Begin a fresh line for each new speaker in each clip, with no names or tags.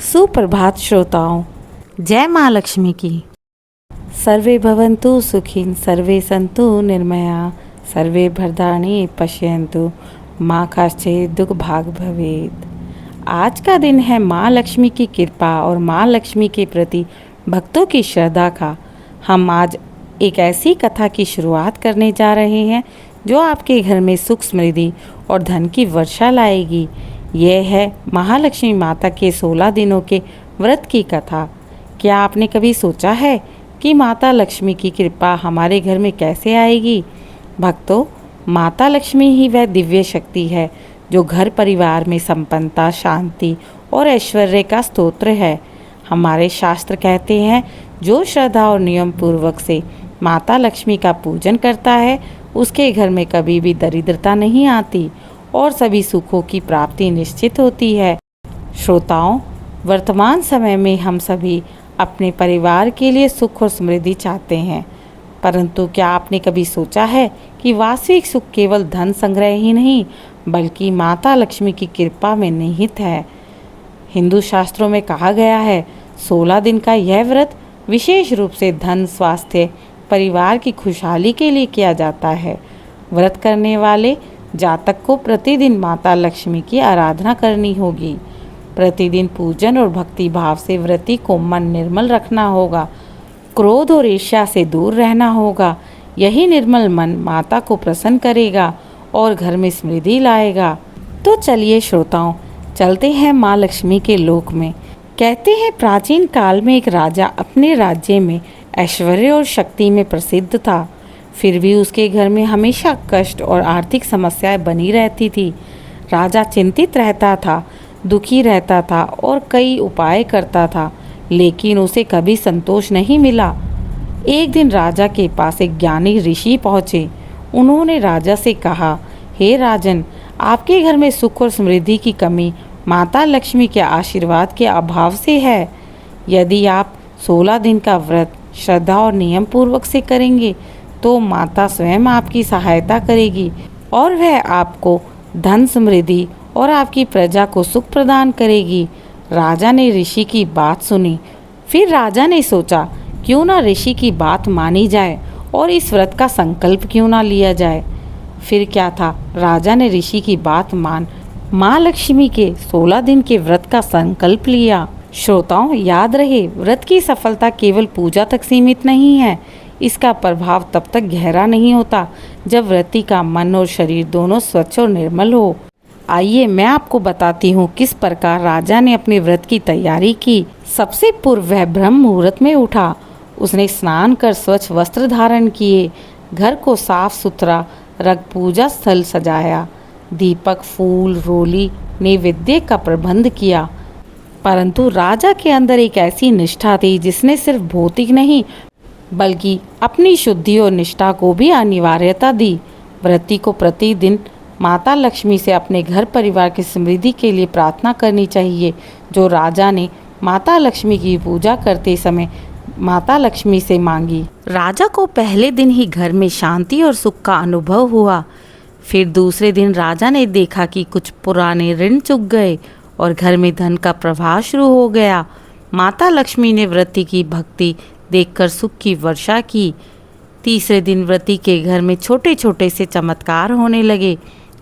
सुप्रभात श्रोताओं, जय माँ लक्ष्मी की। सर्वे भवन्तु सुखिन, सर्वे सन्तु निर्मया, सर्वे भद्राणि पश्यन्तु, माँ कश्चित् दुख भाग भवेत्। आज का दिन है माँ लक्ष्मी की कृपा और माँ लक्ष्मी के प्रति भक्तों की श्रद्धा का। हम आज एक ऐसी कथा की शुरुआत करने जा रहे हैं जो आपके घर में सुख समृद्धि और धन की वर्षा लाएगी। यह है महालक्ष्मी माता के 16 दिनों के व्रत की कथा। क्या आपने कभी सोचा है कि माता लक्ष्मी की कृपा हमारे घर में कैसे आएगी? भक्तों, माता लक्ष्मी ही वह दिव्य शक्ति है जो घर परिवार में संपन्नता, शांति और ऐश्वर्य का स्तोत्र है। हमारे शास्त्र कहते हैं, जो श्रद्धा और नियम पूर्वक से माता लक्ष्मी का पूजन करता है, उसके घर में कभी भी दरिद्रता नहीं आती और सभी सुखों की प्राप्ति निश्चित होती है। श्रोताओं, वर्तमान समय में हम सभी अपने परिवार के लिए सुख और समृद्धि चाहते हैं, परंतु क्या आपने कभी सोचा है कि वास्तविक सुख केवल धन संग्रह ही नहीं, बल्कि माता लक्ष्मी की कृपा में निहित है। हिंदू शास्त्रों में कहा गया है, 16 दिन का यह व्रत विशेष रूप से धन, स्वास्थ्य, परिवार की खुशहाली के लिए किया जाता है। व्रत करने वाले जातक को प्रतिदिन माता लक्ष्मी की आराधना करनी होगी। प्रतिदिन पूजन और भक्ति भाव से व्रती को मन निर्मल रखना होगा। क्रोध और ईर्ष्या से दूर रहना होगा। यही निर्मल मन माता को प्रसन्न करेगा और घर में समृद्धि लाएगा। तो चलिए श्रोताओं, चलते हैं माँ लक्ष्मी के लोक में। कहते हैं, प्राचीन काल में एक राजा अपने राज्य में ऐश्वर्य और शक्ति में प्रसिद्ध था। फिर भी उसके घर में हमेशा कष्ट और आर्थिक समस्याएं बनी रहती थी। राजा चिंतित रहता था, दुखी रहता था और कई उपाय करता था, लेकिन उसे कभी संतोष नहीं मिला। एक दिन राजा के पास एक ज्ञानी ऋषि पहुँचे। उन्होंने राजा से कहा, हे राजन, आपके घर में सुख और समृद्धि की कमी माता लक्ष्मी के आशीर्वाद के अभाव से है। यदि आप 16 दिन का व्रत श्रद्धा और नियम पूर्वक से करेंगे तो माता स्वयं आपकी सहायता करेगी और वह आपको धन, समृद्धि और आपकी प्रजा को सुख प्रदान करेगी। राजा ने ऋषि की बात सुनी। फिर राजा ने सोचा, क्यों ना ऋषि की बात मानी जाए और इस व्रत का संकल्प क्यों ना लिया जाए। फिर क्या था, राजा ने ऋषि की बात मान माँ लक्ष्मी के 16 दिन के व्रत का संकल्प लिया। श्रोताओं, याद रहे, व्रत की सफलता केवल पूजा तक सीमित नहीं है। इसका प्रभाव तब तक गहरा नहीं होता जब व्रती का मन और शरीर दोनों स्वच्छ और निर्मल हो। आइए मैं आपको बताती हूँ किस प्रकार राजा ने अपने व्रत की तैयारी की। सबसे पूर्व वह ब्रह्म मुहूर्त में उठा। उसने स्नान कर स्वच्छ वस्त्र धारण किए, घर को साफ सुथरा रख पूजा स्थल सजाया, दीपक, फूल, रोली, नैवेद्य का प्रबंध किया। परंतु राजा के अंदर एक ऐसी निष्ठा थी जिसने सिर्फ भौतिक नहीं बल्कि अपनी शुद्धि और निष्ठा को भी अनिवार्यता दी। व्रती को प्रतिदिन माता लक्ष्मी से अपने घर परिवार की समृद्धि के लिए प्रार्थना करनी चाहिए, जो राजा ने माता लक्ष्मी की पूजा करते समय माता लक्ष्मी से मांगी। राजा को पहले दिन ही घर में शांति और सुख का अनुभव हुआ। फिर दूसरे दिन राजा ने देखा कि कुछ पुराने ऋण चुक गए और घर में धन का प्रवाह शुरू हो गया। माता लक्ष्मी ने व्रती की भक्ति देखकर सुख की वर्षा की। तीसरे दिन व्रती के घर में छोटे छोटे से चमत्कार होने लगे।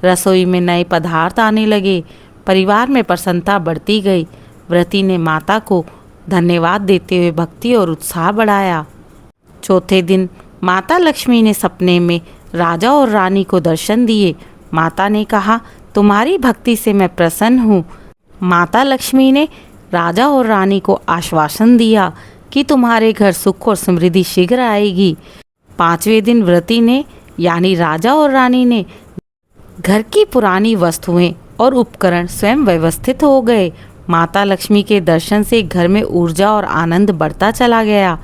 रसोई में नए पदार्थ आने लगे। परिवार में प्रसन्नता बढ़ती गई। व्रती ने माता को धन्यवाद देते हुए भक्ति और उत्साह बढ़ाया। चौथे दिन माता लक्ष्मी ने सपने में राजा और रानी को दर्शन दिए। माता ने कहा, तुम्हारी भक्ति से मैं प्रसन्न हूँ। माता लक्ष्मी ने राजा और रानी को आश्वासन दिया कि तुम्हारे घर सुख और समृद्धि शीघ्र आएगी। पांचवें दिन व्रती ने यानी राजा और रानी ने घर की पुरानी वस्तुएं और उपकरण स्वयं व्यवस्थित हो गए। माता लक्ष्मी के दर्शन से घर में ऊर्जा और आनंद बढ़ता चला गया।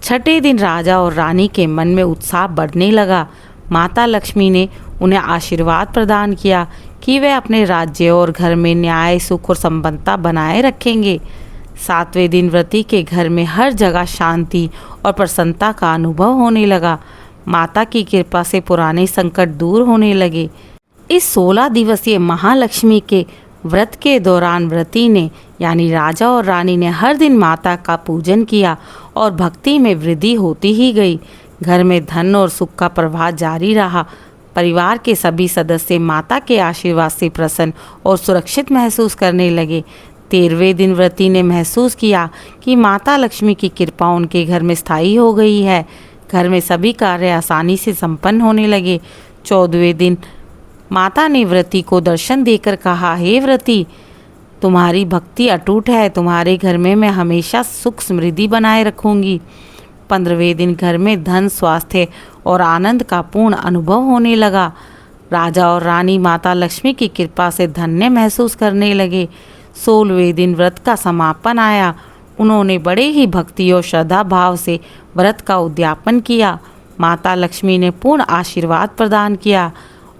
छठे दिन राजा और रानी के मन में उत्साह बढ़ने लगा। माता लक्ष्मी ने उन्हें आशीर्वाद प्रदान किया कि वे अपने राज्य और घर में न्याय, सुख और संपन्नता बनाए रखेंगे। सातवें दिन व्रती के घर में हर जगह शांति और प्रसन्नता का अनुभव होने लगा। माता की कृपा से पुराने संकट दूर होने लगे। इस 16 दिवसीय महालक्ष्मी के व्रत के दौरान व्रती ने यानी राजा और रानी ने हर दिन माता का पूजन किया और भक्ति में वृद्धि होती ही गई। घर में धन और सुख का प्रवाह जारी रहा। परिवार के सभी सदस्य माता के आशीर्वाद से प्रसन्न और सुरक्षित महसूस करने लगे। 13वें दिन व्रती ने महसूस किया कि माता लक्ष्मी की कृपा उनके घर में स्थायी हो गई है। घर में सभी कार्य आसानी से संपन्न होने लगे। 14वें दिन माता ने व्रती को दर्शन देकर कहा, हे व्रती, तुम्हारी भक्ति अटूट है, तुम्हारे घर में मैं हमेशा सुख समृद्धि बनाए रखूंगी। 15वें दिन घर में धन, स्वास्थ्य और आनंद का पूर्ण अनुभव होने लगा। राजा और रानी माता लक्ष्मी की कृपा से धन्य महसूस करने लगे। 16वें दिन व्रत का समापन आया। उन्होंने बड़े ही भक्ति और श्रद्धा भाव से व्रत का उद्यापन किया। माता लक्ष्मी ने पूर्ण आशीर्वाद प्रदान किया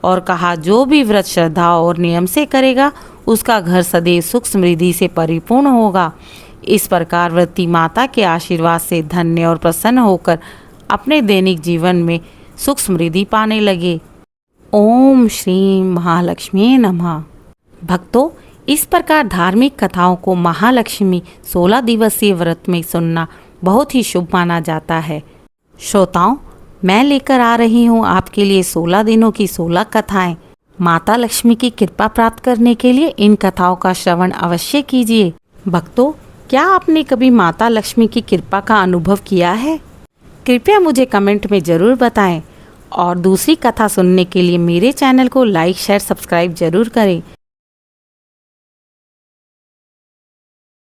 और कहा, जो भी व्रत श्रद्धा और नियम से करेगा उसका घर सदैव सुख समृद्धि से परिपूर्ण होगा। इस प्रकार व्रती माता के आशीर्वाद से धन्य और प्रसन्न होकर अपने दैनिक जीवन में सुख समृद्धि पाने लगे। ओम श्री महालक्ष्मी नमः। भक्तों, इस प्रकार धार्मिक कथाओं को महालक्ष्मी 16 दिवसीय व्रत में सुनना बहुत ही शुभ माना जाता है। श्रोताओं, मैं लेकर आ रही हूँ आपके लिए 16 दिनों की 16 कथाएं। माता लक्ष्मी की कृपा प्राप्त करने के लिए इन कथाओं का श्रवण अवश्य कीजिए। भक्तों, क्या आपने कभी माता लक्ष्मी की कृपा का अनुभव किया है? कृपया मुझे कमेंट में ज़रूर बताएं और दूसरी कथा सुनने के लिए मेरे चैनल को लाइक, शेयर, सब्सक्राइब जरूर करें।